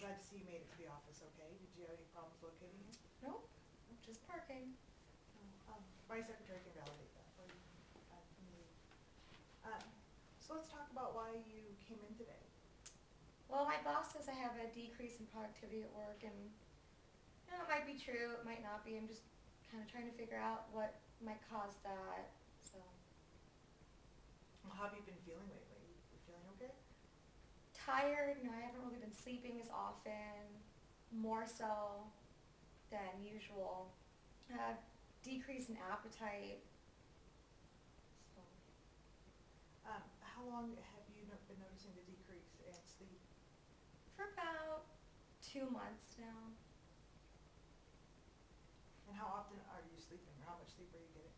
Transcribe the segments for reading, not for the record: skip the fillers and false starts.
glad to see you made it to the office okay. Did you have any problems locating it? Nope, just parking. My secretary can validate that for you. When you leave. So let's talk about why you came in today. Well, my boss says I have a decrease in productivity at work, and it might be true, it might not be. I'm just kind of trying to figure out what might cause that. So Well, how have you been feeling lately? You feeling okay? tired, I haven't really been sleeping as often, more so than usual. Uh, Decrease in appetite. So How long have you been noticing the decrease in sleep? for about 2 months now. And how often are you sleeping, or how much sleep are you getting?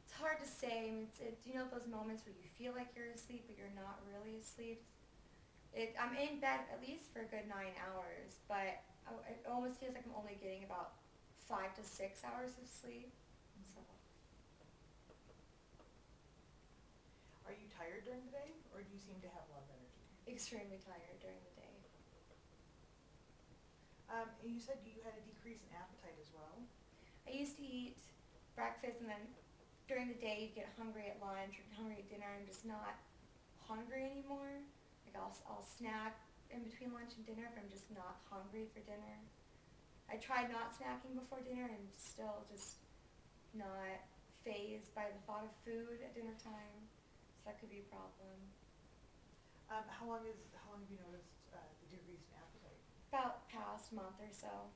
It's hard to say. I mean, you know those moments where you feel like you're asleep, but you're not really asleep? I'm in bed at least for a good 9 hours, but it almost feels like I'm only getting about 5 to 6 hours of sleep. So Are you tired during the day, or do you seem to have a lot of energy? extremely tired during the day. And you said you had a decrease in appetite as well. I used to eat breakfast, and then during the day you'd get hungry at lunch or hungry at dinner. I'm just not hungry anymore. Like I'll snack in between lunch and dinner, but I'm just not hungry for dinner. I tried not snacking before dinner and still just not phased by the thought of food at dinner time. So that could be a problem. How long have you noticed the decrease in appetite? About past month or so.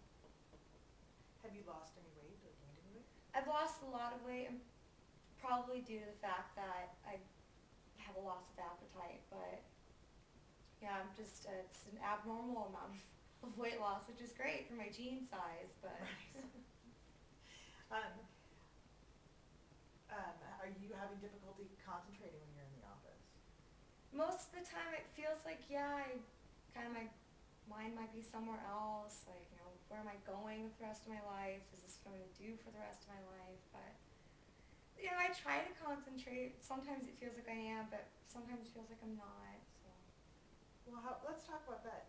Have you lost any weight or gained any weight? I've lost a lot of weight, and probably due to the fact that I have a loss of appetite, but yeah, it's an abnormal amount of weight loss, which is great for my jean size, but Right. Are you having difficulty concentrating when you're in the office? most of the time it feels like, yeah, my mind might be somewhere else, like, where am I going with the rest of my life? Is this what I'm going to do for the rest of my life? But, I try to concentrate. Sometimes it feels like I am, but sometimes it feels like I'm not, so. Well, let's talk about that.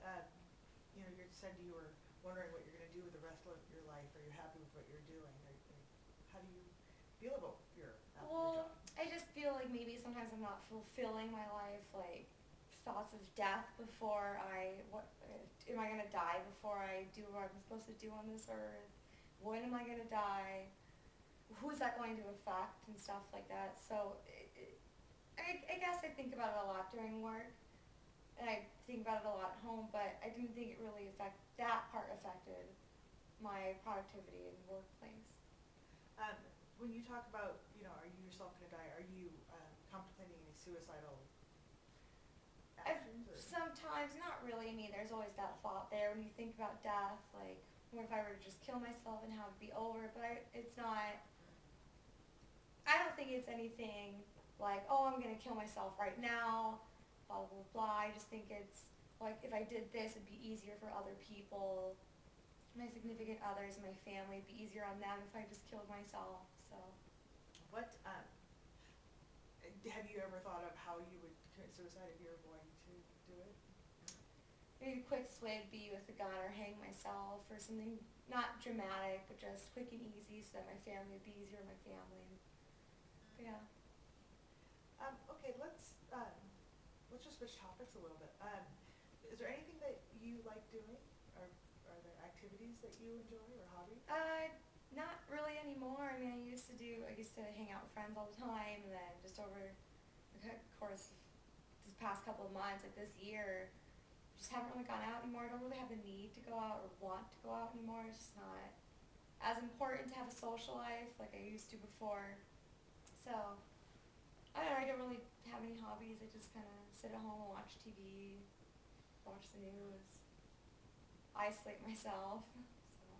You said you were wondering what you're going to do with the rest of your life. Are you happy with what you're doing? How do you feel about your Well, job? I just feel like maybe sometimes I'm not fulfilling my life, like thoughts of death before am I going to die before I do what I'm supposed to do on this earth? When am I going to die? Who's that going to affect and stuff like that? So I guess I think about it a lot during work, and I think about it a lot at home, but I didn't think it really that part affected my productivity in the workplace. Um, when you talk about, are you yourself going to die, are you contemplating any suicidal actions? Or? Sometimes, not really. I mean, there's always that thought there when you think about death, like, what if I were to just kill myself and have it be over? But it's not, I don't think it's anything like, oh, I'm going to kill myself right now, blah, blah, blah. I just think it's like, if I did this, it'd be easier for other people, my significant others, my family. It'd be easier on them if I just killed myself, so. What, have you ever thought of how you would commit suicide if you were going to do it? Maybe a quick swig, be with a gun, or hang myself, or something not dramatic, but just quick and easy, so that my family would be easier on my family. Yeah. Okay, let's just switch topics a little bit. Is there anything that you like doing, or are there activities that you enjoy or hobbies? Not really anymore. I mean, I used to hang out with friends all the time, and then just over the course of this past couple of months, like this year, just haven't really gone out anymore. I don't really have the need to go out or want to go out anymore. It's just not as important to have a social life like I used to before. So, I don't know, I don't really have any hobbies. I just kind of sit at home and watch TV, watch the news, isolate myself. So.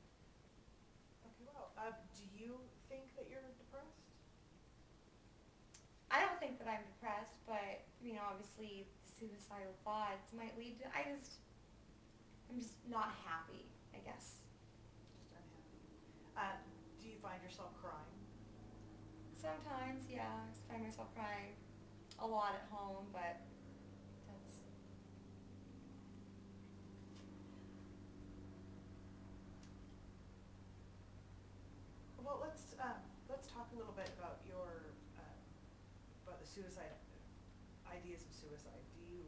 Okay, well, do you think that you're depressed? I don't think that I'm depressed, but obviously suicidal thoughts might lead to. I'm just not happy, I guess. Just unhappy. Do you find yourself crying? Sometimes, yeah, I find myself crying a lot at home, but that's. let's talk a little bit about your, about the suicide, ideas of suicide. Do you,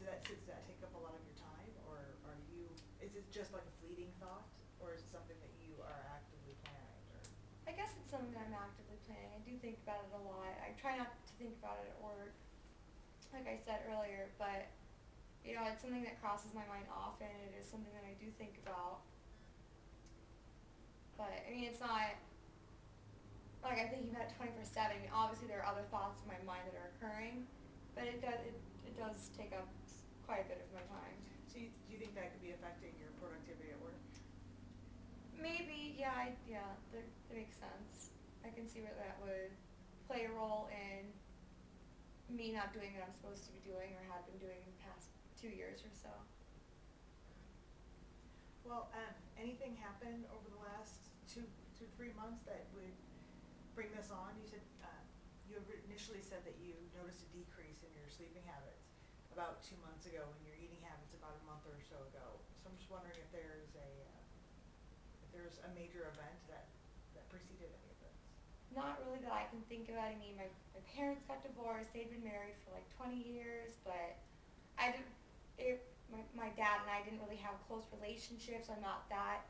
does that take up a lot of your time, or are you, is it just like a fleeting thought, or is it something that you are actively planning, or? I guess it's something I'm actively planning. I do think about it a lot. I try not to think about it at work, like I said earlier, but you know, it's something that crosses my mind often. It is something that I do think about. But I mean, it's not like I'm thinking about it 24/7. I mean, obviously there are other thoughts in my mind that are occurring, but it does take up quite a bit of my time. So do you think that could be affecting your productivity at work? Maybe, yeah, that makes sense. I can see where that would play a role in me not doing what I'm supposed to be doing or have been doing in the past 2 years or so. Well, anything happen over the last two to 3 months that would bring this on? You said, you initially said that you noticed a decrease in your sleeping habits about 2 months ago, and your eating habits about a month or so ago. So I'm just wondering if there's a major event that preceded any of this. Not really that I can think about. I mean, my parents got divorced. They'd been married for like 20 years, but my dad and I didn't really have close relationships. I'm not that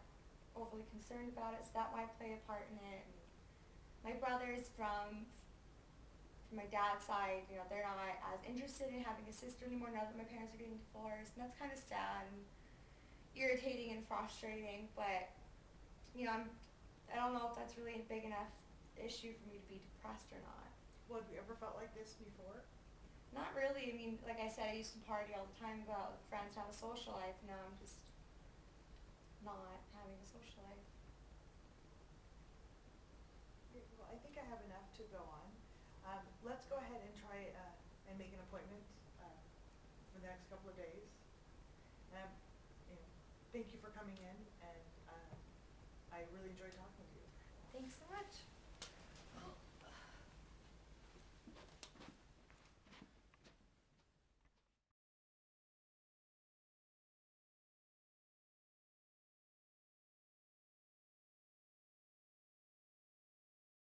overly concerned about it, so that might play a part in it. And my brothers from my dad's side, you know, they're not as interested in having a sister anymore now that my parents are getting divorced, and that's kind of sad and irritating and frustrating. But you know, I don't know if that's really a big enough issue for me to be depressed or not. Well, have you ever felt like this before? Not really. I mean, like I said, I used to party all the time, go out with friends, have a social life. Now I'm just not having a social life. Okay, well, I think I have enough to go on. Let's go ahead and try and make an appointment for the next couple of days. Um, you know, thank you for coming in, and I really enjoyed talking to you. Thanks so much.